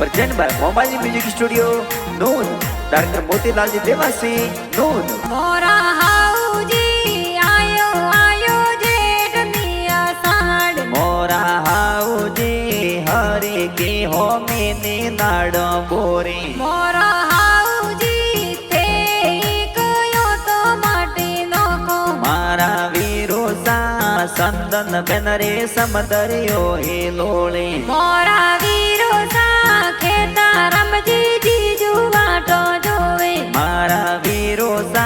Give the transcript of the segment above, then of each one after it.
Present by mobile music studio नून director Motilal ji Dewasi नून। मोरा हाउजी आयो आयो जेठ मिया साड़ मोरा हाउजी हरे के हो मैंने नाड़ बोरे मोरा हाउजी ते कयो तो माटी नको मारा वीरो सा संदन बेनरे समदरियो हे लोले मोरा वीरो सा खेता रमजी जीजू वाटो जोवे मारा वीरो सा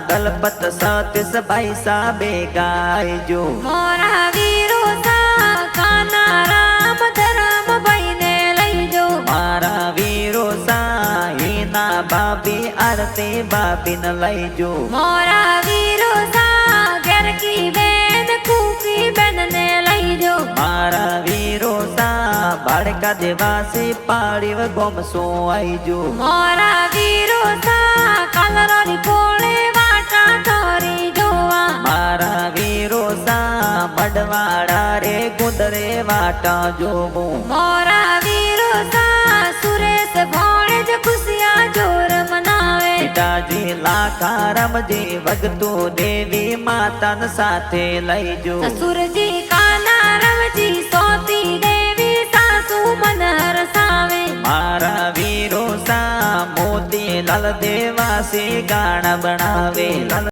दलपत सतीस भाई सा बेगाय जो मोरा वीरो सा काना राम धरम भाई ने लई जो मारा वीरो सा हीना भाभी आरती भाभी न लई जो मोरा वीरो सा घर की बेन कुकी बेन ने लई जो मारा वीरो सा बाड़का देवासी पाड़ीव गोमसो आई जो मोरा वीरो सा कलरोरी कोळे वाटा तोरी जोवा मारा वीरो सा मडवाड़ा रे गुदरे वाटा जोबू मोरा वीरो सा सुरेश भोळे ज खुशियां जोर मनावे पिताजी लाखा रमजी भगतू देवी माता न साथे लई जो ससुर जी काना रमजी सोती देवी सासू मन हरसावे मारा वीरो सा मोती लाल देवासी गाना बनावे।